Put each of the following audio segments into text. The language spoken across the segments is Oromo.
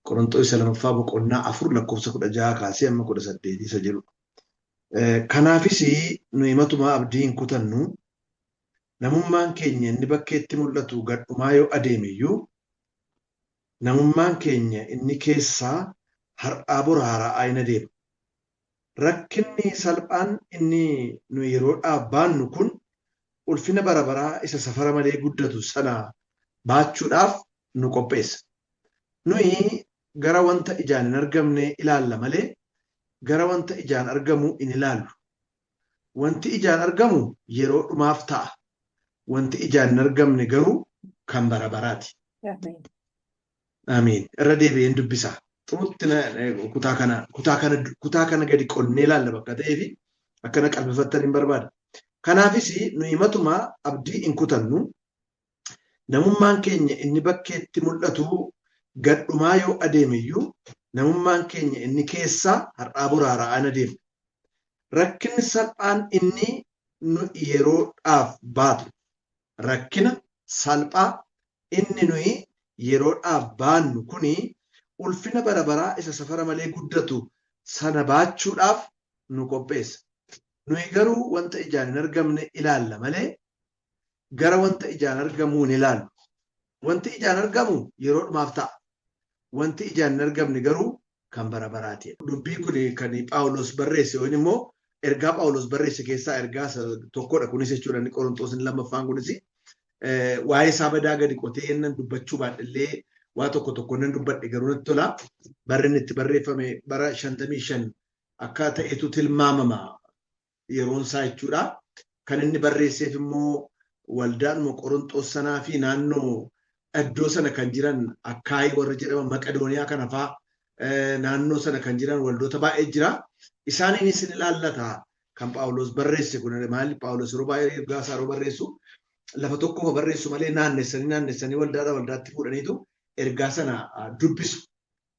Qorontoos isa lamaffaa boqonnaa 4 lakkoofsa 16 kaasee amma 18 isa jedhu. Kanaafis nuyi matumaa abdii hin kutannu namummaan keenya inni bakkeetti mul'atu gadhumaa yoo adeeme iyyuu namummaan keenya inni keessaa har'aa bora haara'aa hin adeemu. Rakkinni salphaan inni nu yeroodhaaf baannu kun ulfina bara baraa isa safara malee guddatu sana baachuudhaaf nu qopheessa. Nuyi gara wanta ijaan hin argamne ilaalla malee gara wanta ijaan argamu hin ilaallu. Wanti ijaan argamu yeroo dhumaaf ta'a. Wanti ijaan hin argamne garuu kan bara baraati. Amiin. Irra deebi'een dubbisa. Xumutti kutaa kana gadi qonnee ilaalla bakka ta'ee fi akkana qalbifattan hin barbaada. Kanaafis nuyi matumaa abdii hin kutannu namummaan keenya inni bakkeetti mul'atu gadhumaa yoo adeeme iyyuu namummaan keenya inni keessaa har'aa bora haara'aa hin adeemu. Rakkinni salphaan inni nu yeroodhaaf baatu rakkina salphaa inni nuyi yeroodhaaf baannu kuni ulfina bara baraa isa safara malee guddatu sana baachuudhaaf nu qopheessa. Nuyi garuu wanta ijaan hin argamne ilaalla malee gara wanta ijaan argamuu hin ilaallu. Wanti ijaan argamu yeroo dhumaaf ta'a. Wanti ijaan hin argamne garuu kan bara baraati. Dubbii kun kan Phaawulos barreesse yookiin immoo ergaa Phaawulos barreesse keessaa ergaa tokkodha kunis jechuudha. Inni Qorontoos lamaffaan kunis waa'ee isaa badaa gadi qotee innan dubbachuu baadhillee waa tokko nan dubbadhe garuu natti tola. Barri inni itti barreeffame bara 55 akka ta'etu tilmaamama yeroon isaa jechuudha. Kan inni barreesseef immoo waldaanuma Qorontoos sanaa fi naannoo iddoo sana kan jiran Akaayii warra jedhaman Maqedooniyaa kana fa'aa naannoo sana kan jiran waldoota baay'ee jira. Isaaniinis ni ilaallata kan Phaawulos barreesse kun maali Phaawulos yeroo baay'ee ergaa isaa yeroo barreessu lafa tokko barreessu malee naannessanii waldaatti fuudhaniitu ergaa sana dubbisu.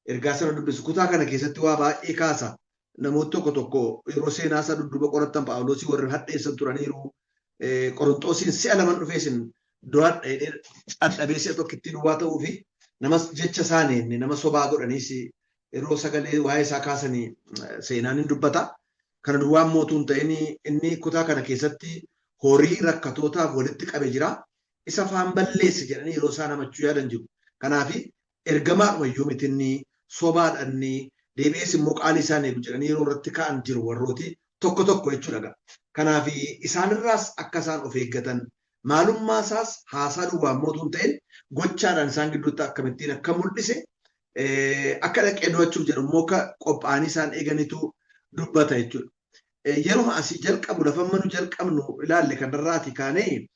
Ergaa sana dubbisu kutaa kana keessatti waa baay'ee kaasa. Namoota tokko yeroo seenaa isaa dudduuba qorattan Phaawulosii warri hadheessan turaniiru. Qorontoosiin si'a laman dhufeesin duraan dhadhabee si'a tokkittiin waa ta'uu fi nama jecha isaanii nama sobaa godhaniis yeroo sagalee waa'ee isaa kaasanii seenaan hin dubbata. Kana duwwaan mootuun ta'in inni kutaa kana keessatti horii rakkatootaaf walitti qabe jira. Isa faan balleessi jedhanii yeroo isaa namachuu yaadan jiru. Kanaaf ergamaadhuma iyyuu miti inni sobaadhaan deebi'ees immoo qaalii isaan eegu jedhanii yeroo irratti ka'an jiru warrooti tokko jechuudha. Kanaaf isaanirraas akka isaan of eeggatan maalummaa isaas haasaa duwwaan mootuun ta'in gochaadhaan isaan gidduutti akkamittiin akka mul'ise akka dhaqee du'achuuf jedhu immoo qophaa'anii isaan eeganitu dubbata jechuudha. Yeroo asii jalqabu lafa nu jalqabnu ilaalle kanarraati kaanee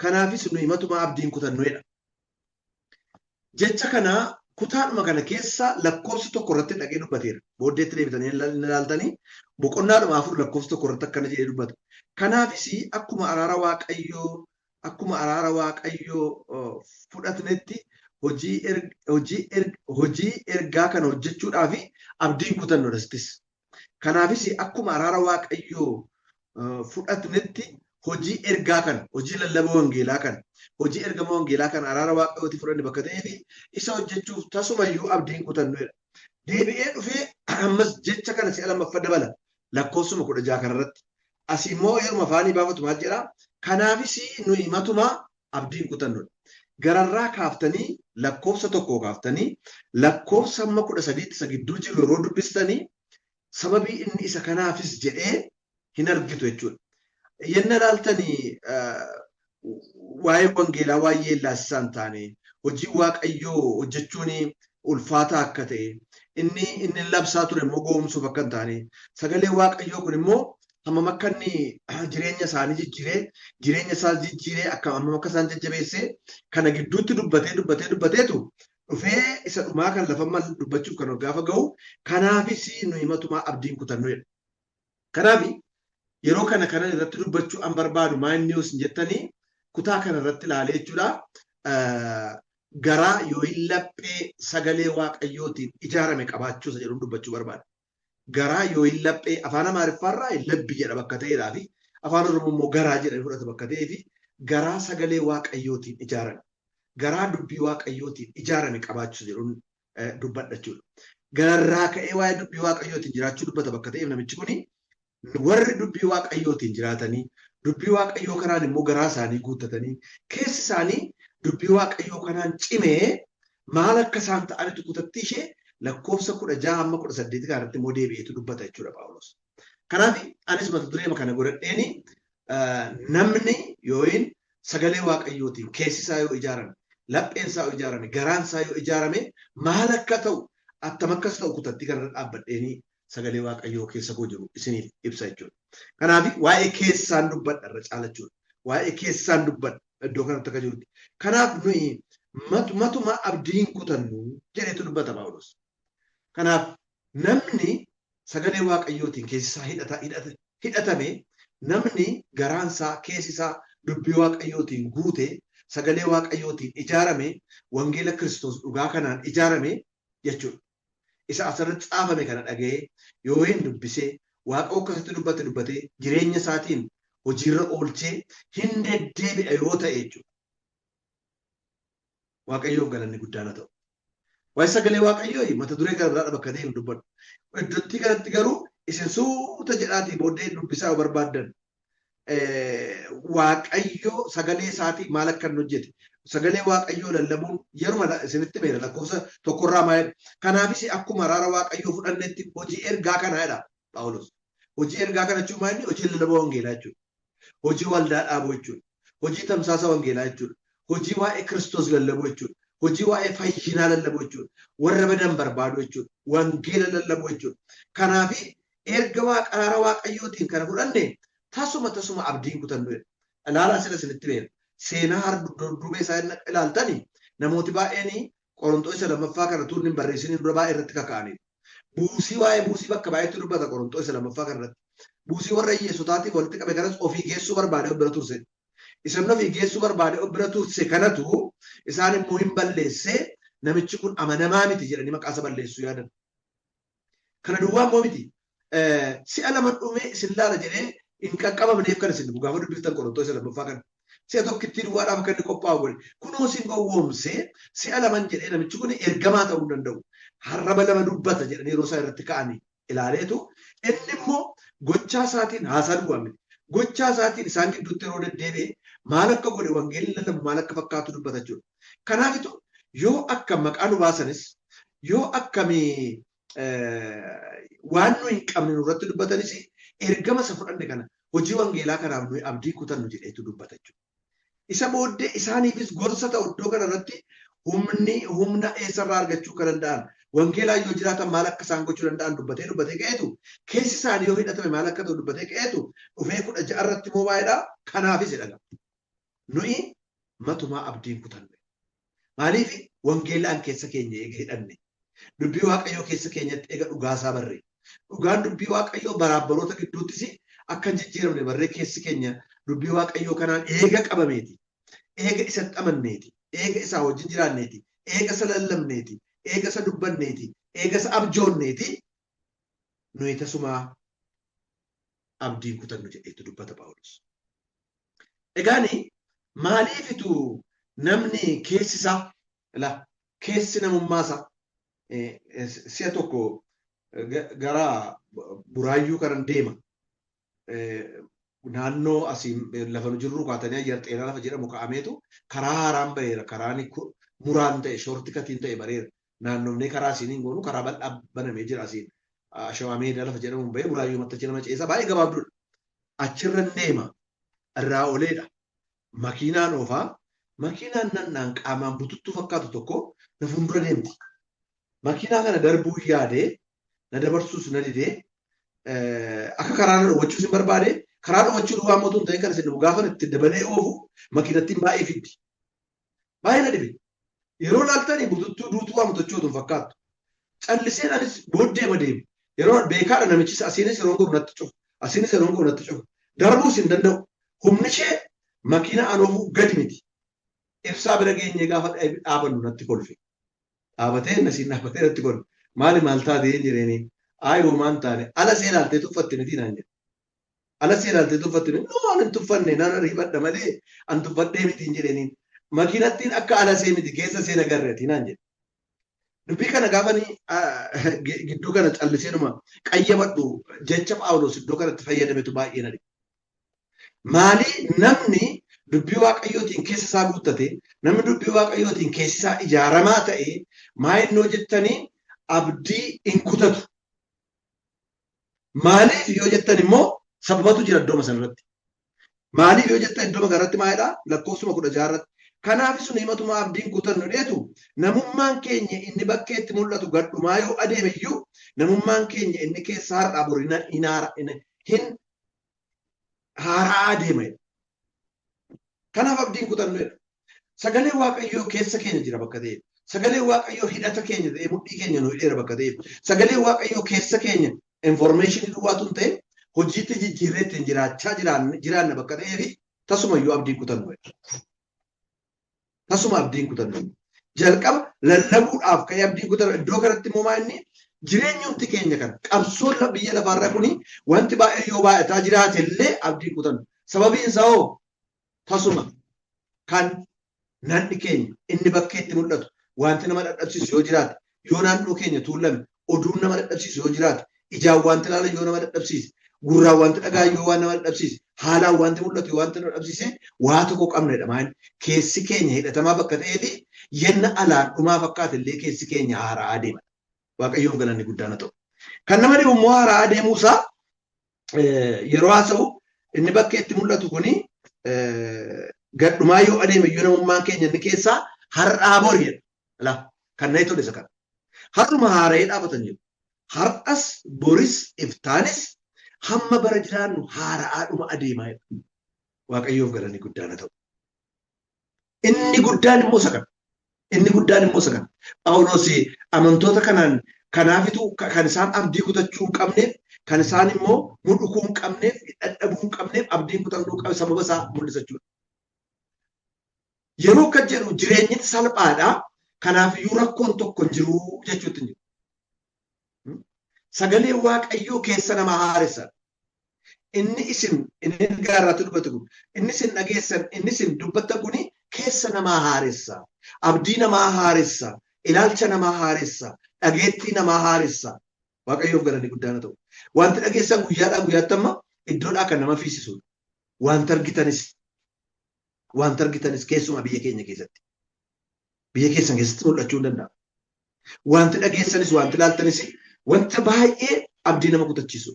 kanaafis nuyi matumaa abdiin kutannuudha. Jecha kana kutaadhuma kana keessa lakkoofsi tokko irratti dhaqee dubbateera. Booddeetti deebitanii ilaaltanii boqonnaadhuma 4 lakkoofsi tokko irratti akkana jedhee dubbata. Kanaafis akkuma araara waaqayyoo fudhatnetti hojii ergaa kana hojjechuudhaaf abdiin kutannu dastis. Kanaafis akkuma araara waaqayyoo fudhatnetti hojii ergaa kana, hojii lallaba wangeelaa kana, hojii ergama wangeelaa kana araara waaqayyooti fudhanne bakka ta'ee fi isa hojjechuuf tasumayyuu abdiin kutannuudha. Deebi'ee dhufee ammas jecha kana si'a lammaffaa dabala lakkoofsuma 16 kanarratti. Asii immoo yeruma afaanii baafatu maal jedhaa? Kanaafis nuyi matumaa abdiin kutannuudha. Gararraa kaaftanii lakkoofsa tokko kaaftanii lakkoofsa amma 13 isa gidduu jiru yeroo dubbistanii sababii inni isa kanaafis jedhee hin argitu jechuudha. Yenna ilaaltanii waa'ee wangeelaa waa'ee laasisaan taane hojii waaqayyoo hojjechuun ulfaataa akka ta'e inni labsaa ture immoo goomsuuf akka hin taane sagalee waaqayyoo kun immoo hammam akka inni jireenya isaanii jireenya isaa jijjiiree akka hammam akka isaan jajjabeessee kana gidduutti dubbateetu dhufee isa dhumaa kan lafa mal dubbachuuf kan gaafa ga'u kanaafis nuyi matumaa abdiin kutannuudha. Kanaaf yeroo kana irratti dubbachuu an barbaadu maanni yoo isin jettanii kutaa kana irratti ilaalee jechuudha. Garaa yoo hin laphee sagalee waaqayyootiin ijaarame qabaachuu isa jedhuun dubbachuu barbaada. Garaa yoo hin laphee afaan Amaariffaarraa labbi jedha bakka ta'eedhaa fi afaan Oromoo immoo garaa jedhanii fudhata bakka ta'ee fi garaa sagalee waaqayyootiin ijaarame. Garaa dubbii waaqayyootiin ijaarame qabaachuu jedhuun dubbadha jechuudha. Gararraa ka'ee waa'ee dubbii waaqayyootiin jiraachuu dubbata bakka ta'eef namichi kuni warri dubbii waaqayyootiin jiraatanii dubbii waaqayyoo kanaan immoo garaa isaanii guuttatanii keessi isaanii dubbii waaqayyoo kanaan cimee maal akka isaan ta'anitu kutattii ishee lakkoofsa 16-18 kanatti immoo deebi'eetu dubbata jechuudha Phaawulos. Kanaaf anis mata duree kana godhadheeni namni yookiin sagalee waaqayyootiin keessi isaa yoo ijaarame lapheen isaa yoo ijaarame garaan isaa yoo ijaarame maal akka ta'u attam akkas ta'u kutattii kanarra dhaabbadheeni sagalee waaqayyoo keessa koo jiru isiniif ibsa jechuudha. Kanaaf waa'ee keessaan dubbadha irra caala jechuudha. Waa'ee keessaan dubbadha iddoo kanatti akka jirutti. Kanaaf nuyi matuma abdiin kutannu jedhetu dubbata Phaawulos. Kanaaf namni sagalee waaqayyootiin keessi isaa hidhatame namni garaansaa keessi isaa dubbii waaqayyootiin guute sagalee waaqayyootiin ijaarame wangeela Kiristoos dhugaa kanaan ijaarame jechuudha. Isa asirratti caafame kana dhaga'ee yoo hin dubbisee waaqa akkasitti dubbatee jireenya isaatiin hojiirra oolchee hin deddeebi'a yoo ta'e jechuudha. Waaqayyoof galanni guddaan haa ta'u. Waa'ee sagalee waaqayyoo mata duree gara biraadha bakka ta'e hin dubbadhu. Iddootti kanatti garuu isin suuta jedhaatii booddee dubbisaa barbaaddan waaqayyoo sagalee isaatii maal akka hin hojjete sagalee waaqayyoo lallabuun yeruma isinitti beera lakkoofsa tokkorraa maal kanaafis akkuma araara waaqayyoo fudhannetti hojii ergaa kanaa jedha Phaawulos. Hojii ergaa kana jechuun maal hojii lallabaa wangeelaa jechuudha. Hojii waldaa dhaabuu jechuudha. Hojii tamsaasa wangeelaa jechuudha. Hojii waa'ee Kiristoos lallabuu jechuudha. Hojii waa'ee fayyinaa lallabuu jechuudha. Warra badan barbaadu jechuudha. Wangeela lallabuu jechuudha. Kanaaf erga araara waaqayyootiin kana fudhanne tasuma abdiin kutannu ilaalaa sila isinitti beera. Seenaa dubee isaa ilaaltanii namooti baay'een Qorontoos lammaffaa kana tuun hin barreessiniin dura baay'ee irratti kaka'anii. Buusii waa'ee buusii bakka baay'eetti dubbata Qorontoos lammaffaa kana irratti. Buusii warra hiyyeessotaatiif walitti qabe kanas ofii geessuu barbaade bira turse. Isaan ofii geessuu barbaade bira turse kanatu isaan immoo hin balleessee namichi kun amanamaa miti jedhanii maqaa isa balleessuu yaadan. Kana duwwaa immoo miti. Si'a lama dhumee isin laala jedhee hin qaqqabamneef kan isin gaafa dubbiftan Qorontoos lammaffaa kana. Si'a tokkittiin duwwaadhaaf akka inni qophaa'u godhe. Kunoo isin gowwoomsee si'a laman jedhee namichi kun ergamaa ta'uu danda'u. Harraba lama dubbata jedhanii yeroo isaa irratti ka'anii ilaaleetu inni immoo gochaa isaatiin haasaa duwwaa miti. Gochaa isaatiin isaan gidduutti yeroo deddeebi'e maal akka godhe wangeelli lallabu maal akka fakkaatu dubbata jechuudha. Kanaafitu yoo akka maqaa nu baasanis yoo akkamii waan nu hin qabne nurratti dubbatanis ergama isa fudhanne kana hojii wangeelaa kanaaf nuyi abdii kutannu jedheetu dubbata jechuudha. Isa booddee isaaniifis gorsa ta'u iddoo kanarratti humna eessarraa argachuu kan danda'an wangeelaa yoo jiraatan maal akka isaan gochuu danda'an dubbatee ka'eetu keessi isaanii yoo hidhatame maal akka ta'u dubbatee ka'eetu dhufee 16 irratti immoo baay'eedha kanaafis jedhama. Nuyi matumaa abdiin kutanne. Maaliif wangeelaan keessa keenya eega hidhanne dubbii waaqayyoo keessa keenyatti eega dhugaasaa barre dhugaan dubbii waaqayyoo baraabbaroota gidduuttis akka hin jijjiiramne barree keessi keenya dubbii waaqayyoo kanaan eega qabameeti eega isatti amanneeti eega isaa wajjin jiraanneeti eega isa lallabneeti eega isa dubbanneeti eega isa abjoonneeti nuyi tasumaa abdiin kutannu jedheetu dubbata Phaawulos. Egaani maaliifitu namni keessi namummaasaa si'a tokko gara buraayyuu kanan deema. Naannoo asiin lafa nu jirru kaatanii ayyar xeenaa lafa jedhamu ka'ameetu karaa haaraan baheera. Karaan muraan ta'e shoorti katiin ta'e bareera. Naannoomnee karaa asiin goonu karaa bal'aa banamee jira asiin. Shawaa meedaa lafa jedhamu bahee buraayyuu mattachi nama ceesaa baay'ee gabaabduudha. Achirra deema irraa oleedha. Makiinaan oofaa. Makiinaan nannaan qaamaan bututtuu fakkaatu tokko na fuuldura deemti. Makiinaa kana darbuu yaadee na dabarsuus na didee akka karaa dhowwachuus hin barbaade karaa dhowwachuu duwwaa mootuun ta'e kan isin gaafa itti dabalee oofu makiinattiin baay'ee fiddi. Baay'ee na dhibe. Yeroo laaltanii bututtuu duutuu waa mutachootu hin fakkaattu. Calliseen anis booddeema deemu. Yeroo beekaadha namichis asiinis yeroo goru natti cufu. Asiinis yeroo goru natti cufu. Darbuus hin danda'u. Humni ishee makiina anoofuu gadi miti. Ibsaa bira geenyee gaafa dhaabannu natti kolfe. Dhaabatee nasiin dhaabatee natti kolfe. Maal taatee hin jireeni. Aayoo maan taane ala see ilaaltee tuffatte miti naan jedhe. Ala see ilaaltee tuffatte miti. Noo an hin tuffanne naan riibadha malee an tuffadhee miti hin jedheniin. Makiinattiin akka ala see miti keessa see nagarreeti naan jedhe. dubbii kana gaafanii gidduu kana calliseenuma qayyabadhu jecha Phaawulos iddoo kanatti fayyadametu baay'ee na dhiba. Maali namni dubbii waaqayyootiin keessa isaa guuttate, namni dubbii waaqayyootiin keessi isaa ijaaramaa ta'e maalinnoo jettanii abdii hin kutatu. Maaliif yoo jettan immoo sababatu jira iddooma sanarratti. Maaliif yoo jettan iddooma kanarratti maalidha? Lakkoofsuma 16 irratti. Kanaaf sun himatuma abdiin kutannu dheetu namummaan keenya inni bakkeetti mul'atu gadhumaa yoo adeeme iyyuu namummaan keenya inni keessa har'aa borina hin haaraa adeeme. Kanaaf abdiin kutannu dheetu. Sagalee waaqayyoo keessa keenya jira bakka ta'e. Sagalee waaqayyoo hidhata keenya ta'e mudhii keenya nu hidheera bakka ta'e. Sagalee waaqayyoo keessa keenya information duwwaatu hin ta'e hojiitti jijjiirreetti hin jiraachaa jiraanna bakka ta'ee fi tasumayyuu abdiin kutannu. Tasuma abdiin kutannu. Jalqaba lallabuudhaaf ka'ee abdiin kutannu iddoo kanatti immoo maanni jireenyumti keenya kan qabsoon biyya lafaarraa kuni wanti baay'ee yoo baay'ataa jiraate illee abdiin kutannu. Sababiin isaa hoo tasuma kan nanni keenya inni bakkeetti mul'atu wanti nama dadhabsiisu yoo jiraate yoo naannoo keenya tuulame oduun nama dadhabsiisu yoo jiraate ijaan wanti ilaalan yoo nama dadhabsiise gurraan wanti dhagaan yoo waan nama dadhabsiise haalaan wanti mul'atu yoo wanti nama dadhabsiise waa tokko qabnedha maali keessi keenya hidhatamaa bakka ta'eeti yenna alaan dhumaa fakkaate illee keessi keenya haaraa adeema. Waaqayyoof galanni guddaan ta'u. Kan nama dhibu immoo haaraa adeemuusaa yeroo haasa'u inni bakkeetti mul'atu kuni gadhumaa yoo adeeme iyyuu namummaan keenya inni keessaa har'aa bori jedha. Kan na tole isa kana. Har'uma haara'ee dhaabatan jiru. Har'as boris iftaanis hamma bara jiraannu haara'aadhuma adeemaa jedha. Waaqayyoof galanni guddaan ta'u. Inni guddaan immoo isa kana. Inni guddaan immoo isa kana. Phaawulos amantoota kanaan kanaafitu kan isaan abdii kutachuu hin qabneef kan isaan immoo mudhukuu hin qabneef dadhabuu hin qabneef abdiin kutachuu qabu sababa isaa mul'isachuudha. Yeroo akka jedhu jireenyi salphaadha. Kanaaf iyyuu rakkoon tokko hin jiru jechuutti jiru. Sagalee waaqayyoo keessa nama haaressa. Inni isin inni gaarraatti dubbatu kun inni isin dhageessan inni isin dubbattan kuni keessa namaa haaressa. Abdii namaa haaressa. Ilaalcha namaa haaressa. Dhageettii namaa haaressa. Waaqayyoof galanni guddaan ta'u. Wanti dhageessan guyyaadhaa guyyaatti amma iddoodhaa kan nama fiisisudha. Wanta argitanis keessumaa biyya keenya keessatti. Biyya keessan keessatti mul'achuu hin danda'a. Wanti dhageessanis wanti ilaaltanis wanta baay'ee abdii nama kutachiisu.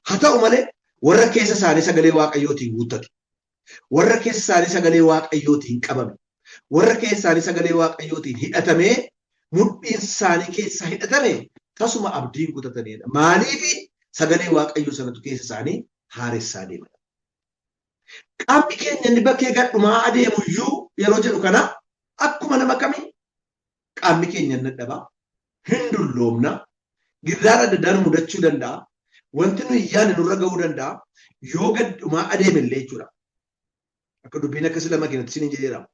Haa ta'u malee warra keessa isaanii sagalee waaqayyootiin guuttate. Warra keessa isaanii sagalee waaqayyootiin qabame. Warra keessa isaanii sagalee waaqayyootiin hidhatamee mudhiin isaanii keessa hidhatame tasuma abdiin kutatanidha. Maaliif sagalee waaqayyoo sanatu keessa isaanii haaressaa deeman. Qaamni keenya inni bakkee gadhumaa adeemu iyyuu yeroo jedhu kana akkuma nama kamii qaamni keenya inni dadhabaa hin dulloomna girraara daddaan mudachuu danda'a wanti nuyi yaane nurra ga'uu danda'a yoo gadhumaa adeeme illee jechuudha. Akka dubbiin akkasii lama keenyatti siin jedheera.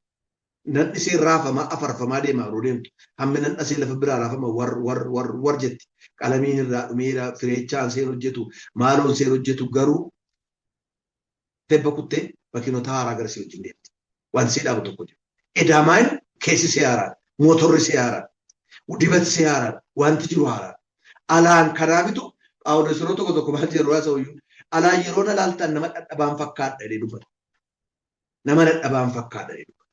Nan isee raafamaa afarfamaa deemaa yeroo deemtu hammi nan asee lafa biraa raafama war jetti qalamiin irraa dhumeera fireechaan seen hojjetu maaloon seen hojjetu garuu tebba kuttee bakkeenoota haaraa agarsiis wajjin deemti. Wanti see dhaabu tokko jiru. Edaamaan keessi see haaraadha. Mootorri see haaraadha. Dibati see haaraadha. Wanti jiru haaraadha. Alaan kanaafitu Phaawulos yeroo tokko maal jedhu haasa'u iyyuu alaan yeroo na laaltan nama dadhabaan fakkaadha jedhee dubbata. Nama dadhabaan fakkaadha jedhee dubbata.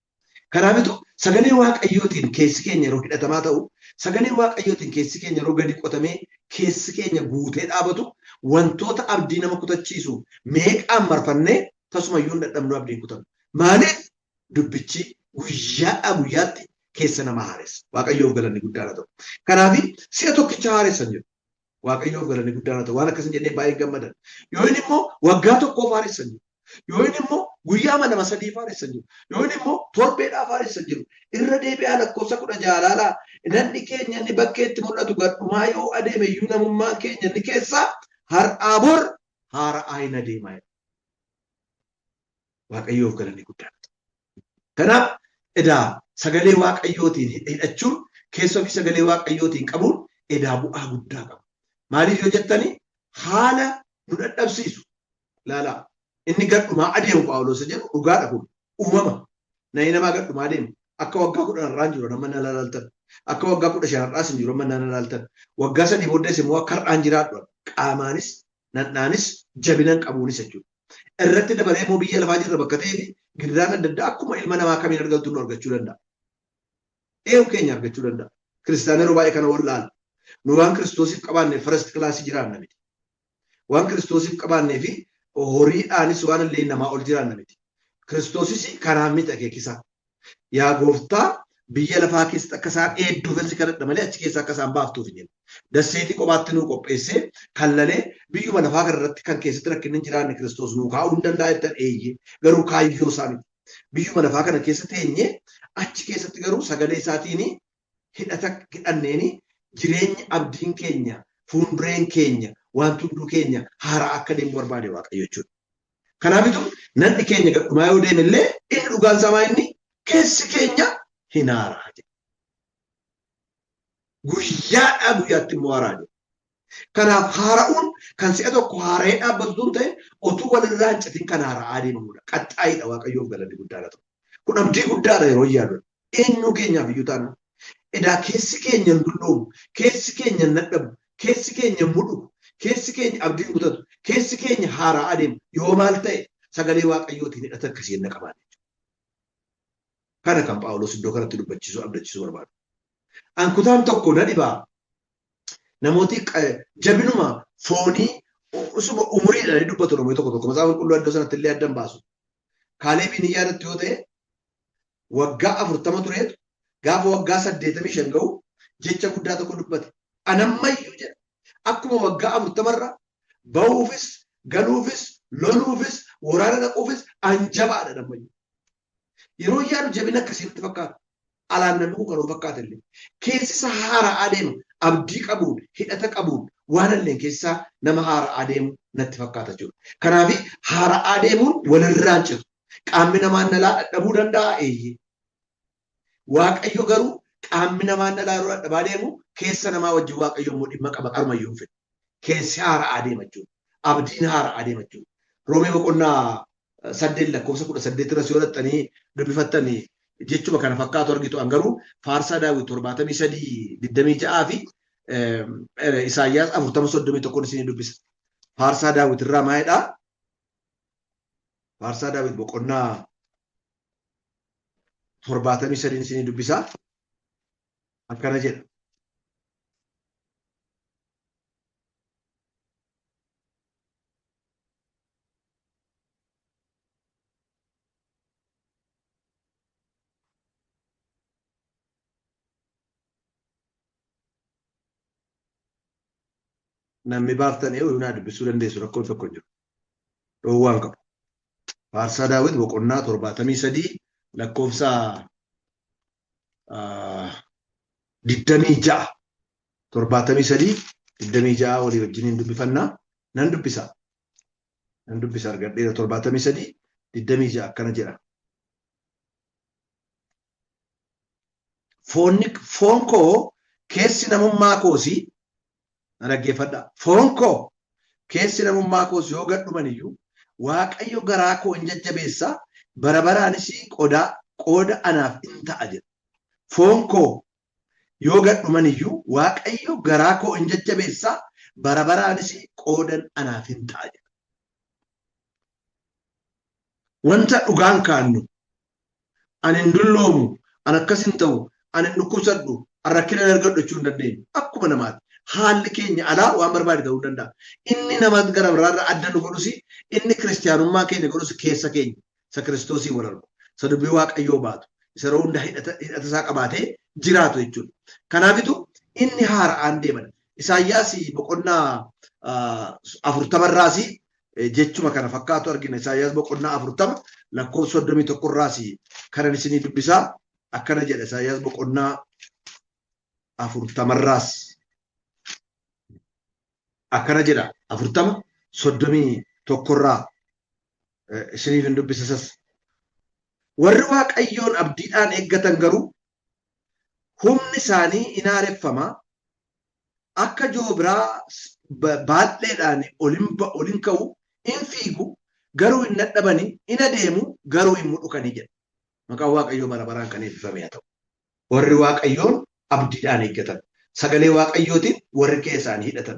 Kanaafitu sagalee waaqayyootiin keessi keenya yeroo hidhatamaa ta'u sagalee waaqayyootiin keessi keenya yeroo gadi qotamee keessi keenya guutee dhaabatu wantoota abdii nama kutachiisu meeqaan marfannee tasumayyuu hin dadhabnu abdiin kutannu. Maaliif dubbichi guyyaadhaa guyyaatti keessa nama haaressa. Waaqayyoof galanni guddaan haa ta'u. Kanaaf si'a tokkicha haaressan jiru. Waaqayyoof galanni guddaan haa ta'u. Waan akkasii jedhee baay'ee gammadan. Yoo inni immoo waggaa tokkoof haaressan jiru. Yoo inni immoo guyyaa lama sadii haaressan jiru. Yoo inni immoo torbeedhaaf haaressan jiru. Irra deebi'aa lakkoofsa 10 jaalaalaa. Namni keenya inni bakkeetti mul'atu gadhumaa yoo adeeme iyyuu namummaan keenya inni keessaa har'aa bor haara'aa hin adeemaa. Waaqayyoof galanni guddaan. Kanaaf edaa sagalee waaqayyootiin hidhachuun keessoo fi sagalee waaqayyootiin qabuun edaa bu'aa guddaa qaba. Maaliif yoo jettani haala nu dadhabsiisu laalaa inni gadhumaa adeemu Phaawulos jedhu dhugaadha kun uumama. Nayi namaa gadhumaa adeemu akka waggaa 10 irraan jiru nama na laaltan Akka waggaa 15 sin jiru manna nalaaltan. Waggaa sadii booddees immoo akka har'aan jiraadhu qaamaanis nadhaanis jabinan qabuunis jechuudha. Irratti dabalee immoo biyya lafaa jirra bakka ta'eef gidiraan adda addaa akkuma ilma namaa kamiin argattu nu argachuu danda'a. Eewu keenya argachuu danda'a. Kiristaanonni yeroo baay'ee kana wallaala. Nu waan Kiristoosiif qabaanne first kilaasii jiraanna miti. Waan Kiristoosiif qabaannee fi horiidhaanis waan illee namaa ol jiraanna miti. Kiristoosis kanaan miti akeekisaa. Yaa gooftaa biyya lafaa keessatti akka isaan eedduufensi kadhadha malee achi keessaa akka isaan baaftuuf hin jennu. Dasseetii kophaatti nuu qopheessee kallalee biyyuma lafaa kanarratti kan keessatti rakkinni hin jiraanne Kiristoos nuu kaa'uu hin danda'a jettan eeyyee garuu kaayyoo isaa miti. Biyyuma lafaa kana keessatti eenyee achi keessatti garuu sagalee isaatiin hidhata hidhanneeni jireenyi abdiin keenya fuuldureen keenya wanti hunduu keenya haaraa akka deemu barbaade Waaqayyo jechuudha. Kanaafitu namni keenya gadhumaa yoo deeme illee inni dhugaan samaa inni keessi keenya hin haaraa jedha. Guyyaadhaa guyyaatti immoo haaraa jedha. Kanaaf haara'uun kan si'a tokko haara'ee dhaabbatu ta'e otuu walirraa hin citin kan haara'aa deemamudha. Qaxxaayidha Waaqayyoof galanni guddaadha ta'u. Kun abdii guddaadha yeroo yaadu. Eenyuu keenyaaf iyyuu taana. Edaa keessi keenya hin dulloomu, keessi keenya hin dadhabu, keessi keenya hin mudhu, keessi keenya abdiin kutatu, keessi keenya haara'aa deemu yoo maal ta'e sagalee Waaqayyootiin hidhata akkasii hin qabaanne. Kana kan Phaawulos iddoo kanatti dubbachiisuu abdachiisuu barbaadu. Ankutaan tokko na dhibaa. Namooti jabinuma foonii usuma umuriidhaan dubbatu namoota tokko tokko masaafaan qulqulluu iddoo sanatti illee addan baasu. Kaaleebiin yaadatti yoo ta'e waggaa 40 tureetu gaafa waggaa 85 ga'u jecha guddaa tokko dubbate. Anammayyuu jedha. Akkuma waggaa 40 irra ba'uufis galuufis loluufis waraana dhaquufis anjabaadha nammayyuu. Yeroo yaadu jabina akkasitti fakkaata. Alaan namni kun kanuu fakkaata illee. Keessi isaa haara'aa deema. Abdii qabuun, hidhata qabuun waan illee keessaa nama haara'aa deemu natti fakkaata jechuudha. Kanaaf haara'aa deemuun walirraa hin citu. Qaamni namaa nalaa dadhabuu danda'a eeyyee. Waaqayyo garuu qaamni namaa nalaa yeroo dadhabaa deemu keessa namaa wajjin Waaqayyo immoo dhimma qaba qarmayyuu fedha. Keessi haara'aa deema jechuudha. Abdiin haara'aa deema jechuudha. Roomee boqonnaa 8 lakkoofsa 18 irratti yoo dhattanii dubbifattanii jechuma kana fakkaatu argitu garuu faarsaa daawit 73:26 fi Isaayyaas 40:31 isin dubbisa. Faarsaa daawit irraa maalidha? Faarsaa daawit boqonnaa 73 isin dubbisa. Akkana jedha. Namni baaftan yoo naa dubbisuu dandeessu rakkoon tokko jiru. Dhoowwaan qabu. Faarsaa daawit boqonnaa 73 lakkoofsa 26 73 walii wajjiniin dubbifannaa nan dubbisa argadheera 73 akkana jedha. Foon koo keessi namummaa koosii dhaggeeffadha. Foon koo keessi namummaa koos yoo gadhumaniyyuu Waaqayyo garaa koo hin jajjabeessa bara baraanis qooda anaaf in ta'a jedha. Foon koo yoo gadhumaniyyuu Waaqayyo garaa koo hin jajjabeessa bara baraanis qooda anaaf in ta'a jedha. Wanta dhugaan kaannu ani hin dulloomu, ani akkas hin ta'u, ani hin dhukkubsadhu, ani rakkina argadhu jechuu hin dandeenyu. Akkuma namaati. Haalli keenya alaa waan barbaade ta'uu danda'a. Inni nama gara biraarraa adda nu godhus inni kiristaanummaa keenya godhus keessa keenya isa Kiristoosii wal argu. Isa dubbii Waaqayyoo baatu. Isa yeroo hunda hidhata isaa qabaatee jiraatu jechuudha. Kanaafitu inni haara'aan deeman. Isaayyaas boqonnaa 40 irraas jechuma kana fakkaatu argina. Isaayyaas boqonnaa 40 lakkoofsa 31 irraas kanan isinii dubbisaa akkana jedha. Isaayyaas boqonnaa 40 irraas. Akkana jedha 40:31 irraa isiniif hin dubbisasas. Warri Waaqayyoon abdiidhaan eeggatan garuu humni isaanii in haareffama. Akka joobiraa baadheedhaan olin ka'u in fiigu garuu hin dadhabani in adeemu garuu hin mudhukanii jedha. Maqaan Waaqayyoo bara baraan kan eebbifame haa ta'u. Warri Waaqayyoon abdiidhaan eeggatan. Sagalee waaqayyootiin warri kee isaanii hidhatan.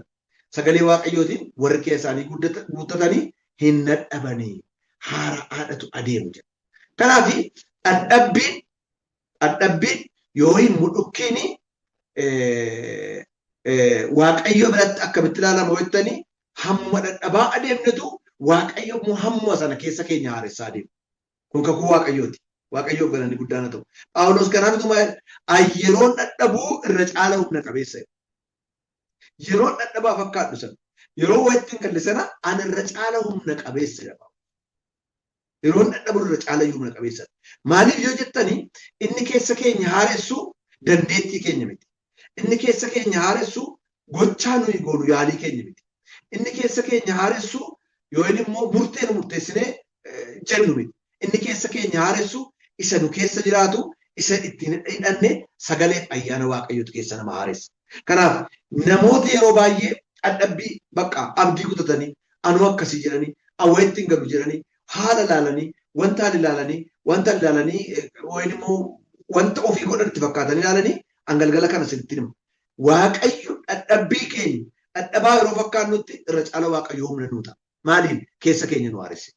Sagalee waaqayyootiin warri kee isaanii guuttatanii hin dadhabanii haaraadhatu adeemu jedha. Kanaaf dadhabbiin yoo hin mudhukkiini waaqayyo biratti akkamitti ilaalama jettanii hamma dadhabaa adeemnetu waaqayyo immoo hamma sana keessa keenya haaressaa adeemu. Kun kakuu waaqayyooti. Waaqayyoof galanni guddaan haa ta'u. Phaawulos kanaaf yeroon dadhabuu irra caala humna qabeessa. Yeroon dadhabaa fakkaatu sana yeroo wayittiin galle sana ani irra caala humna qabeessa jedhama. Yeroon dadhabuu irra caala humna qabeessa. Maaliif yoo jettanii inni keessa keenya haaressu dandeettii keenya miti. Inni keessa keenya haaressu gochaa nuyi goonu yaalii keenya miti. Inni keessa keenya haaressu yoo inni immoo murtee nu murteessinee jennu miti. Inni keessa keenya haaressu isa nu keessa jiraatu isa ittiin hidhanne sagalee ayyaana waaqayyootu keessa nama haaressa. Kanaaf namoota yeroo baay'ee dadhabbii bakka abdii kutatanii anu akkasii jedhanii awwaatti hin galu jedhanii haala ilaalanii wanta ilaalanii wayin immoo wanta ofii godhan itti fakkaatanii ilaalanii galgala kana sirriitti himu. Waaqayyo dadhabbii keenya dadhabaa yeroo fakkaannutti irra caala waaqayyo humna nuu ta'a. Maaliin keessa keenya nu haaresse.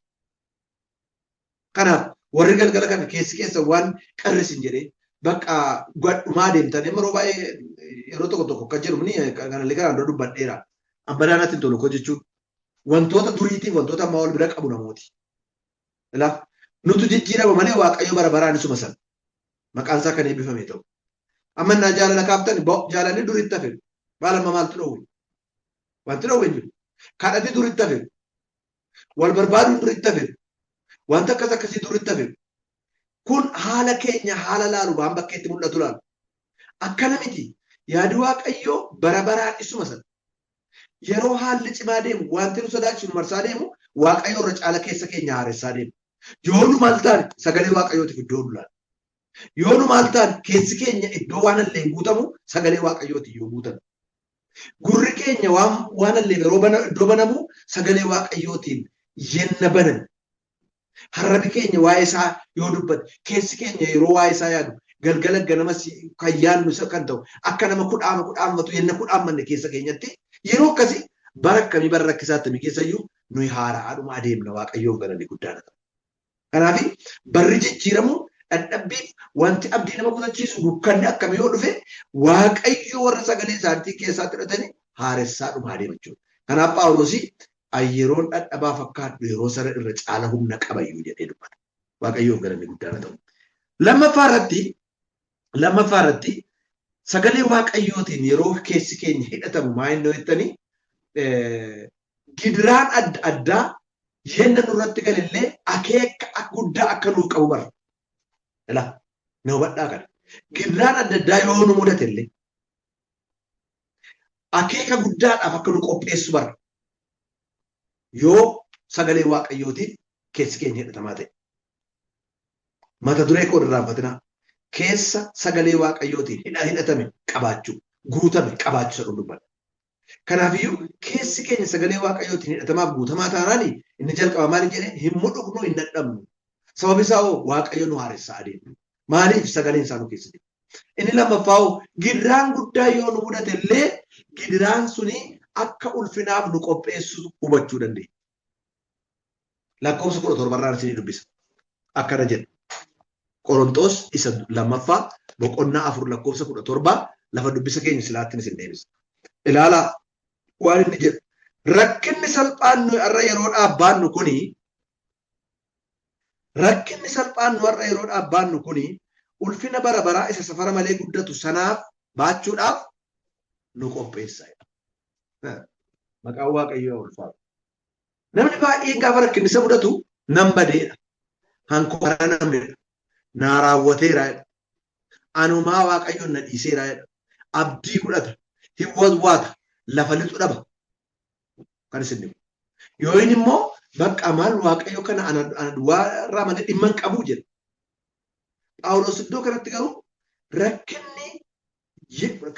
Kanaaf warri galgala kana keessa waan qarrisin jedhee bakka gadhumaa deemtan yeroo baay'ee yeroo tokko kan jedhu kanallee kanaan dura dubbadheera. Abbadaanatti tolu ko jechuun wantoota duriitiif wantoota ammaa wal bira qabu namooti. Ilaaf nutu jijjiirama malee waaqayyo bara baraan isuma sana maqaan isaa kan eebbifame ta'u. Amma naa jaalala kaaftan jaalalli duriitti hafe baala maaltu dhoowwe wanti dhoowwe jiru kadhati duriitti hafe wal barbaaduun duriitti hafe wanta akkasii duriitti hafe kun haala keenya haala laalu waan bakkeetti mul'atu laalu akkana miti yaadi waaqayyoo bara baraan isuma sana yeroo haalli cimaa deemu wanti nu sodaachisu marsaa deemu waaqayyo irra caala keessa keenya haaressaa deemu yoo nu maal taane sagalee waaqayyootiif iddoo nu laala yoo nu maal taane keessi keenya iddoo waan illee guutamu sagalee waaqayyooti yoo guutamu gurri keenya waan illee yeroo iddoo banamu sagalee waaqayyootiin yenna banan harrabi keenya waa'ee isaa yoo dubbate keessi keenya yeroo waa'ee isaa yaadu galgala ganama kan yaadnu isa kan ta'u akka nama kudhaamatu yenna kudhaamanne keessa keenyatti yeroo akkasii bara akkamii bara rakkisaatti mi keessayyuu nuyi haaraadhuma adeemna waaqayyoof galanni guddaan ta'u. Kanaaf barri jijjiiramu dadhabbiif wanti abdii nama kutachiisu dukkanni akkamii yoo dhufe waaqayyo warra sagalee isaanii keessaatti hidhatanii haaressadhuma adeema jechuudha. Kanaaf Phaawulos yeroon dadhabaa fakkaatu yeroo sana irra caala humna qabayyuu jedhee dubbata. Waaqayyoof galanni guddaan ta'u. Lammaffaa irratti sagalee waaqayyootiin yeroo keessi keenya hidhatamu maayinoo jettanii gidiraan adda addaa yenna nurratti galillee akeeka guddaa akka nuu qabu bara. Ilaa na hubadhaa kana. Gidiraan adda addaa yoo nu mudatellee akeeka guddaadhaaf akka nu qopheessu bara. Yoo sagalee waaqayyootiin keessi keenya hidhatamaa ta'e. Mata duree koo irraanfatinaa. Keessa sagalee waaqayyootiin hidhatame qabaachuu guutame qabaachuu isa dubbata. Kanaafiyyuu keessi keenya sagalee waaqayyootiin hidhatamaaf guutamaa taanaani inni jalqaba maali jedhee hin mudhugnu hin dadhabnu. Sababi isaa waaqayyo nu haaressaa adeemu. Maaliif sagaleen isaa nu keessa deemu. Inni lammaffaa gidiraan guddaa yoo nu mudate illee gidiraan suni akka ulfinaaf nu qopheessu hubachuu dandeenya. Lakkoofsa 17 irraa isin dubbisa. Akkana jedha. Qorontos isa lammaffaa boqonnaa 4 lakkoofsa 17 lafa dubbisa keenya silaattiin isin deebisa. Ilaalaa waan inni jedhu rakkinni salphaan nu irra yeroo dhaabbaannu kuni ulfina bara baraa isa safara malee guddatu sanaaf baachuudhaaf nu qopheessa. Maqaan waaqayyoo ulfaatu. Namni baay'een gaafa rakkinni isa mudatu nan badeedha. Hankoora namnidha. Naa raawwateera. Anumaa waaqayyoon na dhiiseera. Abdii godhata. Hin waswaata. Lafa lixu dhaba. Kan isin dhibu. Yoo inni immoo bakka maal waaqayyo kana warraa malee dhimma hin qabu jedha. Phaawulos iddoo kanatti garuu rakkinni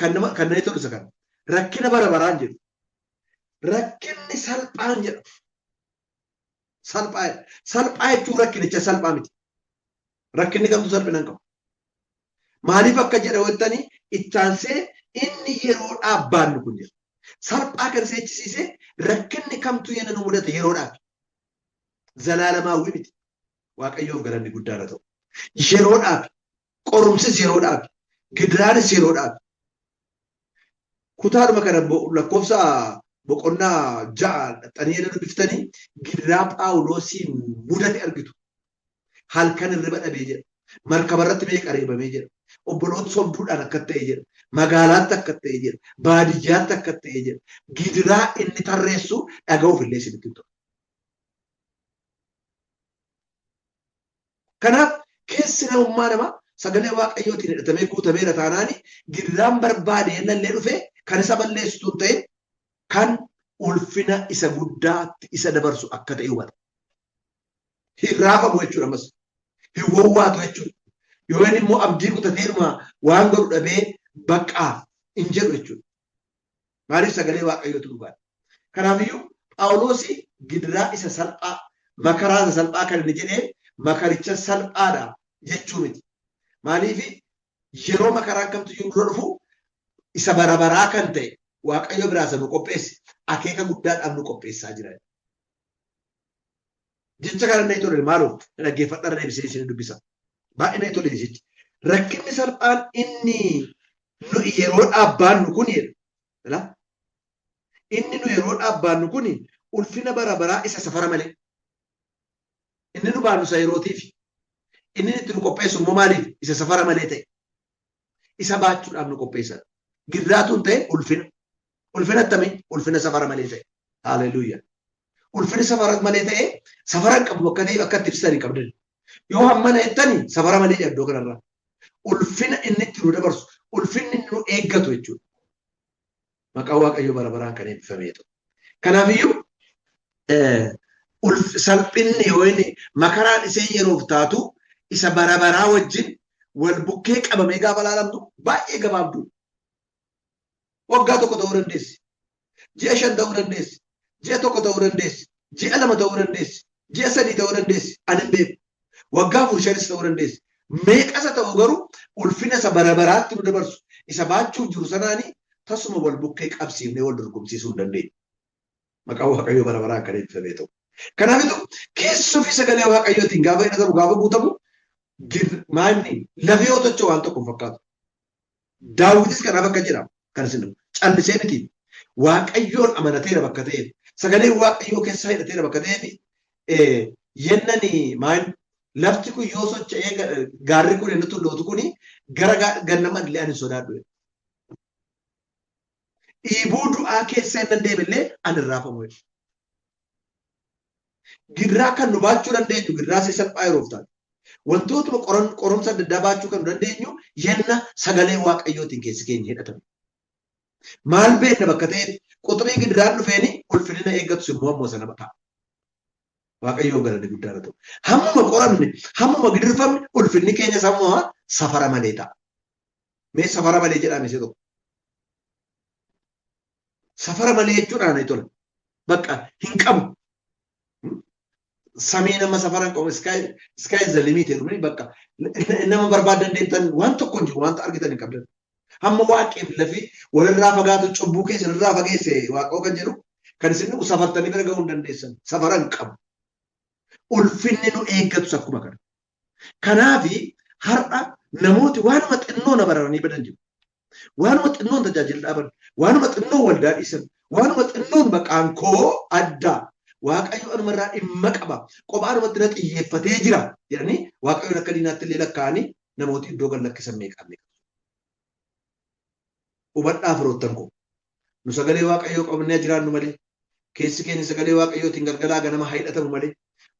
kan namatti tolu isa kana. Rakkina bara baraan jedhu. Rakkinni salphaan jedhu. Salphaa jechuun rakkinicha salphaa miti. Rakkinni kamtu salphina hin qabu. Maaliif akka jedha jettanii ittaansee inni yeroodhaaf baannu kun jedha. Salphaa kan seechisiisee rakkinni kamtu yana nu mudate yeroodhaaf. Zalaalamaawwi miti. Waaqayyoof galanni guddaadha ta'u. Yeroodhaaf, qorumsis yeroodhaaf, gidiraanis yeroodhaaf. Kutaadhuma kana lakkoofsa boqonnaa 6 xanii jedhan dubbistanii gidiraa Phaawulosiin mudate argitu. Halkan hirriba dhabee jedha. Markabarratti meeqa reebamee jedha. Obboloota sobduudhaan akka ta'e jedha. Magaalaatti akka ta'e jedha. Baadiyyaatti akka ta'e jedha. Gidiraa inni tarreessu dhaga'uuf illee isinitti ta'u. Kanaaf keessi namummaa namaa sagalee waaqayyootiin hidhatamee guutameera taanaani gidiraan barbaade yennallee dhufee kan isa balleessitu ta'e kan ulfina isa guddaatti isa dabarsu akka ta'e hubata. Hin raafamu jechuudha ammas. Hin wawwaatu jechuudha. Yoo inni immoo abdii kutateeruma waan godhu dhabee baqqaa hin jedhu jechuudha. Maaliif sagalee waaqayyootu dhugaadha. Kanaafiyyuu Phaawulosi gidiraa isa salphaa makaraa isa salphaa kan inni jedhee makaricha salphaadha jechuu miti. Maaliif yeroo makaraan kamtuyyuu dura dhufu isa barabaraa kan ta'e waaqayyo biraa isa nu qopheesse akeeka guddaadhaaf nu qopheessaa jira. Jecha kana inni tole maaloo dhaggeeffadhaa deebisee isin dubbisa. Baay'ee tole jechi. Rakkinni salphaan inni nu yeroodhaaf baannu kun jedha. Inni nu yeroodhaaf baannu kun ulfina barabaraa isa safara malee. Inni nu baannu isa yerootiif. Inni itti nu qopheessu immoo maaliif isa safara malee ta'e. Isa baachuudhaaf nu qopheessan. Gidiraatuun ta'e ulfina. Ulfina akkamii? Ulfina safara malee ta'e. Haaleluyyaa. Ulfina safara malee ta'e safara hin qabu akka ta'e akka itti ibsan hin qabdan. Yoo hammana jettanii safara malee iddoo kanarraa. Ulfina inni itti nu dabarsu, ulfinni inni nu eeggatu jechuudha. Maqaan Waaqayyoo bara baraan kan eebbifamee ta'u. Kanaafiyyuu salphinni yoo inni makaraan isee yeroof taatu isa bara baraa wajjin wal bukkee qabamee gaafa laalamtu baay'ee gabaabduu. Waggaa tokko ta'uu dandeessi. Ji'a 5 ta'uu dandeessi. Ji'a 1 ta'uu dandeessi. Ji'a 2 ta'uu dandeessi. Ji'a 3 ta'uu dandeessi. Ani hin beeku. Waggaa 4 ta'uu dandeessi. Meeqasa ta'u garuu ulfina isa bara baraatti nu dabarsu isa baachuuf jiru sanaani tasuma wal bukkee qabsiifnee wal dorgomsiisuu hin dandeenye. Maqaan Waaqayyoo bara baraan kan eebbifamee ta'u. Kanaafitu keessoo fi sagalee Waaqayyootiin gaafa hidhatamu gaafa guutamu maanni lafee yoo tocha waan tokko fakkaatu. Daawitis kanaaf akka jedhamu kan isin callisee miti. Waaqayyoon amanateera bakka ta'eef sagalee Waaqayyoo keessa hidhateera bakka ta'eef yennani maanni lafti kun yoo socho'ee gaarri kun inni tullootu kuni gara gannama illee ani sodaadhu. Dhiibuu du'aa keessa hin deebillee ani raafamu. Gidiraa kan nu baachuu dandeenyu gidiraa isa salphaa yeroof taatu. Wantootuma qorumsa adda addaa baachuu kan nu dandeenyu yenna sagalee Waaqayyootiin keessi keenya hidhatame. Maal beekna bakka ta'eef quxurii gidiraan dhufeeni ulfinina eeggatus immoo ammoo sana bataa. Waaqayyoo galanni guddaadha ta'u. Hammuma qoramne, hammuma gidirfamne ulfinni keenya sammuu safara malee ta'a. Mee safara malee jedhame isa tokko. Safara malee jechuudhaan tola. Bakka hin qabu. Samii nama safara hin qabu. Sky is the limit jedhu bakka nama barbaadan deemtan waan tokko hin jiru wanta argitan hin qabdan. Hamma waaqeef lafi walirraa fagaatu cubbuu keessa irraa fageesse waaqoo kan jedhu kan isin safartanii bira gahuu hin dandeessan. Safara hin qabu. Ulfinni nu eeggatus akkuma kana. Kanaafi har'a namooti waanuma xinnoo na bararanii badan jiru. Waanuma xinnoon tajaajila dhaaban, waanuma xinnoon waldaa dhiisan, waanuma xinnoon maqaan koo addaa. Waaqayyo anumarraa dhimma qaba. Kophaadhumatti na xiyyeeffatee jira jedhanii Waaqayyoon akka diinaatti illee lakkaa'anii namooti iddoo gad lakkisan meeqaan meeqa. Hubadhaa firoottan koo. Nu sagalee Waaqayyoo qabannee jiraannu malee. Keessi keenya sagalee Waaqayyootiin galgalaa ganama hidhatamu malee.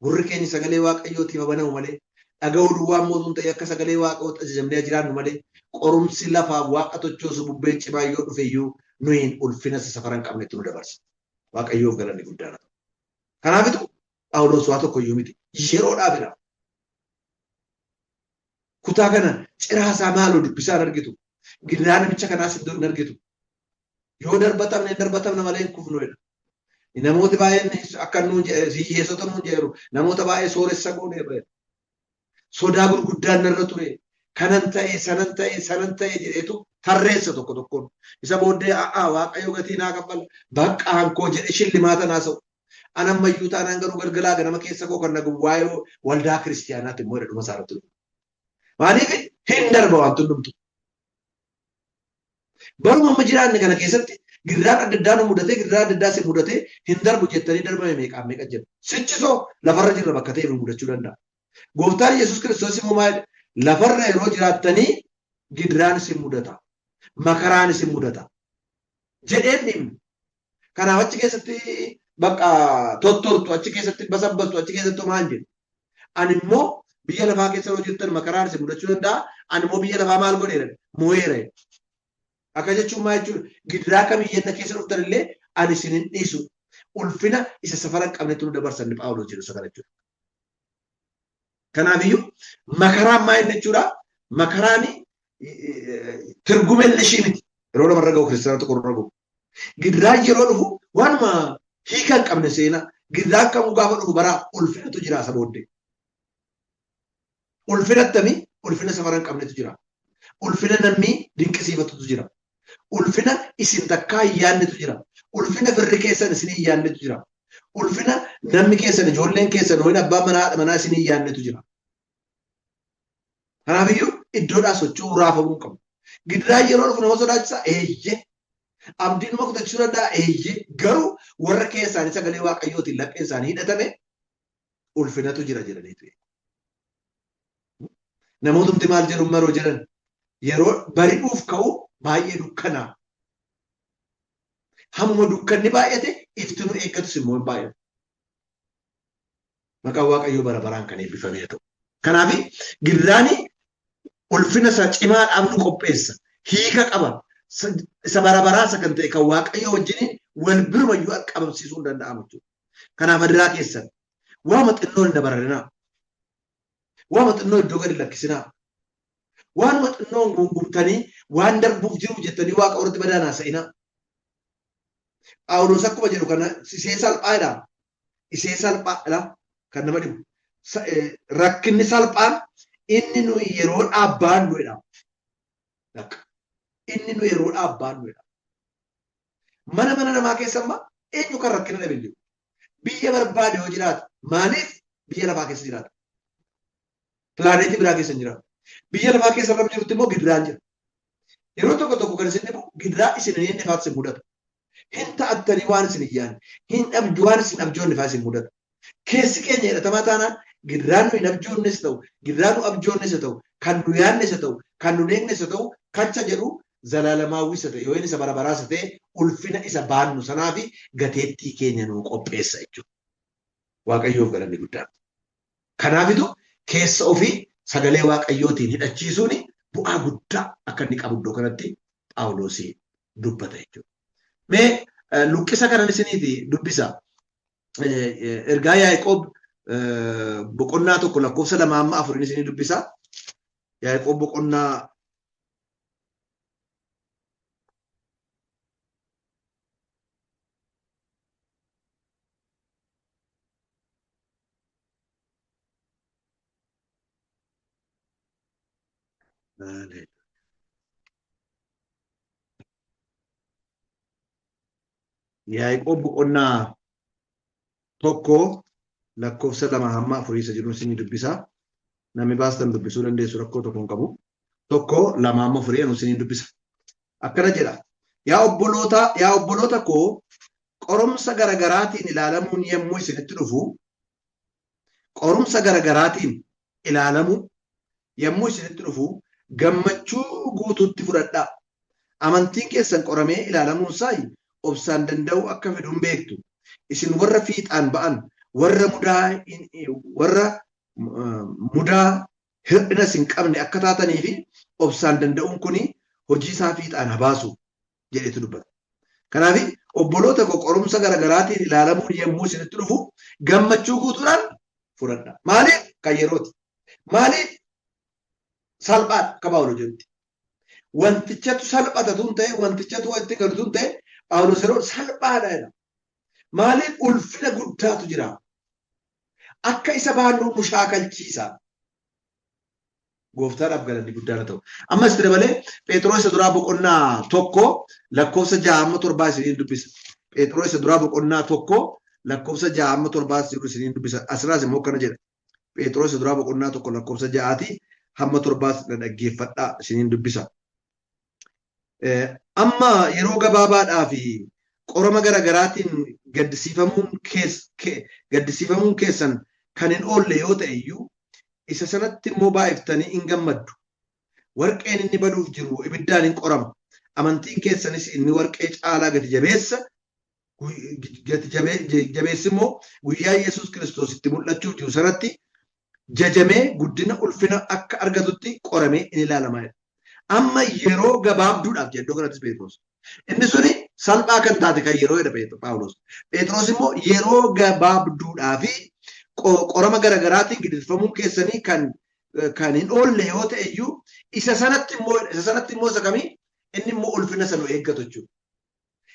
Gurri keenya sagalee Waaqayyootiif banamu malee. Dhaga'uu duwwaa mootuun ta'e akka sagalee Waaqayyootti ajajamnee jiraannu malee. Qorumsi lafaa waaqa tochoosu bubbeen cimaa yoo dhufe iyyuu nuyin ulfina safara hin qabnetti nu dabarsa. Waaqayyoof galanni guddaadha. Kanaafitu Phaawulos waa tokko iyyuu miti. Yeroodhaaf jedhama. Kutaa kana ciraasaa maaloo dubbisaan argitu. Gidiraa namicha kanaas iddoo hin argitu. Yoo darbatamne malee hin kufnu. Namooti baay'een akka nuun hiyyeessota nuun jedhu namoota baay'ee sooressa goonee sodaa gurguddaan narra ture. sanan ta'e jedheetu tarreessa tokko tokkoon. Isa booddee waaqayyo gatii naa kaffala bakka hankoo jedhe shillimaata naasa'u. Anammayyuu taanaan garuu galgalaa ganama keessa koo kan nagu waa'ee waldaa kiristiyaanaatti immoo dhuma isaarratti dhufu. Maaliif hin darba waan hundumtu. Baruma amma jiraanne kana keessatti girraan adda addaa nu mudatee girraa adda addaa si mudatee hin darbu jettanii darbame meeqaan meeqa jedhu. Sichisoo lafarra jirra bakka ta'e mudachuu danda'a. Gooftaan Yesuus Kiristoos immoo maal lafarra yeroo jiraattanii girraan isin mudata. Makaraan isin mudata. Jedheen dhimmi. Kanaaf achi keessatti bakka tottortu achi keessatti basabbastu achi keessatti maal jedhu. Ani immoo biyya lafaa keessa yeroo jirtan makaraan isin mudachuu danda'a. Ani immoo biyya lafaa maal godheera moo'eera. Akka jechuun maal jechuudha gidiraa kamiyyenna keessa dhuftan illee ani isin hin dhiisu. Ulfina isa safara hin qabnetu nu dabarsan Phaawulos jedhu isa kana jechuudha. Kanaafiyyuu makaraan maal jechuudha? Makaraan tirgumeen ishii miti. Yeroo namarra ga'u kiristaanota qorra ga'u. Gidiraan yeroo dhufu waanuma hiika hin qabne seenaa. Gidiraan kamuu gaafa dhufu bara ulfinatu jira isa booddee. Ulfina akkamii? Ulfina safara hin qabnetu jira. Ulfina namni dinqisiifatutu jira. Ulfina isin takkaa hin yaadnetu jira. Ulfina firri keessan isin hin yaadnetu jira. Ulfina namni keessan ijoolleen keessan ho'iin abbaan manaa isin hin yaadnetu jira. Kanaafiyyuu iddoodhaa socho'uu raafamuu qabu. Gidiraan yeroo dhufu nama sodaachisaa eeyyee. Abdiin nama kutachuu danda'a eeyyee. Garuu warra keessaanii sagalee waaqayyootiin lapheen isaanii hidhatame ulfinatu jira jedhaniitu. Namootni maal jedhu maroo jedhan yeroo bari'uuf ka'u baay'ee dukkanaa. Hammuma dukkanni baay'ate iftinuu eeggatus immoo hin baay'atu. Maqaan waaqayyoo bara baraan kan eebbifamee ta'u. Kanaaf gidiraan ulfina isaa cimaadhaaf nu qopheessa. Hiika qaba. Isa bara baraasa kan ta'e kan waaqayyo wajjin wal birmayyuu qabamsiisuu hin danda'amu jechuudha. Kanaaf adiraa keessan waama xinnoo hin dabarinaa. Waama xinnoo iddoo gadi lakkisinaa. Waanuma xinnoo gungumtanii waan darbuuf jiru jettanii waaqa irratti badaanaa sa'inaa. Phaawulos akkuma jedhu kana isee salphaadha. Isee salphaadha kan nama dhibu. Rakkinni salphaan inni nu yeroo dhaabbaannuudha. Inni nu yeroo dhaabbaannuudha. Mana namaa keessa ammaa eenyu kan rakkina dhabe jiru. Biyya barbaade yoo jiraatu maaliif biyya lafaa keessa jiraata? Pilaaneetii biraa keessa hin jiraatu. Biyya lafaa keessa irra jirutti immoo gidiraan jira. Yeroo tokko tokko kan isin dhibu gidiraa isin hin dhifaatu isin mudata. Hin ta'attanii waan isin hin yaadne. Hin dhabdu waan isin abjoonni fa'aa isin mudata. Keessi keenya hidhatamaa taanaan gidiraan nu hin abjoonnes ta'u, gidiraan nu abjoonnes ta'u, kan nu yaadnes ta'u, kan nu deegnes ta'u, kacha jedhu zalaalamaawwis ta'e yoo inni isa bara baraasa ta'e ulfina isa baannu sanaa fi gateettii keenya nu qopheessa jechuudha. Waaqayyoof galanni guddaan. Kanaafitu keessa ofii sagalee waaqayyootiin hidhachiisuun bu'aa guddaa akka inni qabu iddoo kanatti Phaawulos dubbata jechuudha. Mee luqqisa kanan isiniiti dubbisa. Ergaa Yaaqoob boqonnaa tokko lakkoofsa 2-4 isinii dubbisa. Yaaqoob boqonnaa Yaaqoob boqonnaa tokko lakkoofsa 2-4 isa jiru isinii dubbisa. Namni baastan dubbisuu dandeessu rakkoo tokko hin qabu. Tokko 2-4 isinii dubbisa. Akkana jedha. Yaa obboloota koo qorumsa garagaraatiin ilaalamuun yommuu isinitti dhufu qorumsa garagaraatiin ilaalamuun yommuu isinitti dhufu gammachuu guutuutti fudhadhaa. Amantiin keessan qoramee ilaalamuun isaa obsaan danda'u akka fiduun beektu. Isin warra fiixaan ba'an warra mudaa hir'ina hin qabne akka taatanii fi obsaan danda'uun kuni hojii isaa fiixaan habaasu jedhetu dubbata. Kanaaf obboloota koo qorumsa garagaraatiin ilaalamuun yommuu isinitti dhufu gammachuu guutuudhaan fudhadhaa. Maaliif kan yerooti? Maaliif salphaadha akka Phaawulos jedhutti. Wantichatu salphatatuun ta'e wantichatu itti galuun ta'e Phaawulos yeroo salphaadha jedha. Maaliif ulfina guddaatu jira. Akka isa baannu nu shaakalchiisa. Gooftaadhaaf galanni guddaan ta'u. Ammas dabalee Phexros isa duraa boqonnaa tokko lakkoofsa 6-7 isiniin dubbisa. Phexros isa duraa boqonnaa tokko lakkoofsa 6-7 isiniin dubbisa. Asirraas immoo akkana jedha. Phexros isa duraa boqonnaa tokko lakkoofsa 6-7 dhaggeeffadhaa isiniin dubbisa. Amma yeroo gabaabaadhaa fi qorama garaagaraatiin gaddisiifamuun keessan kan hin oolle yoo ta'e iyyuu isa sanatti immoo baay'iftanii hin gammaddu. Warqeen inni baduuf jiru ibiddaan hin qorama. Amantiin keessanis inni warqee caalaa gati jabeessi immoo guyyaa Yesuus Kiristoos itti mul'achuuf jiru sanatti jajamee guddina ulfina akka argatutti qoramee in ilaalamaa. Amma yeroo gabaabduudhaaf jedhu kanattis Phexros. Inni suni salphaa kan taate kan yeroo jedha Phaawulos. Phexros immoo yeroo gabaabduudhaaf qorama garaagaraatiin gidirfamuun keessanii kan hin oolle yoo ta'e iyyuu isa sanatti immoo isa kamii inni immoo ulfina sana eeggatu jechuudha.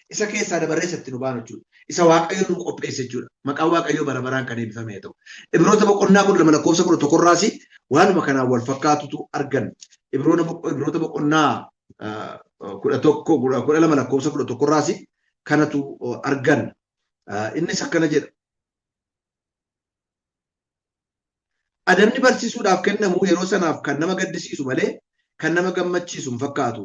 Isa keessaa dabaree isatti nu baanu jechuudha. Isa Waaqayyo nu qopheesse jechuudha. Maqaan Waaqayyoo bara baraan kan eebbifame ta'u. Ibroota boqonnaa 12:11 waanuma kanaan wal fakkaatutu argan. Ibroota boqonnaa 12:11 kanatu argan. Innis akkana jedha. Adabni barsiisuudhaaf kennamu yeroo sanaaf kan nama gaddisiisu malee kan nama gammachiisu hin fakkaatu.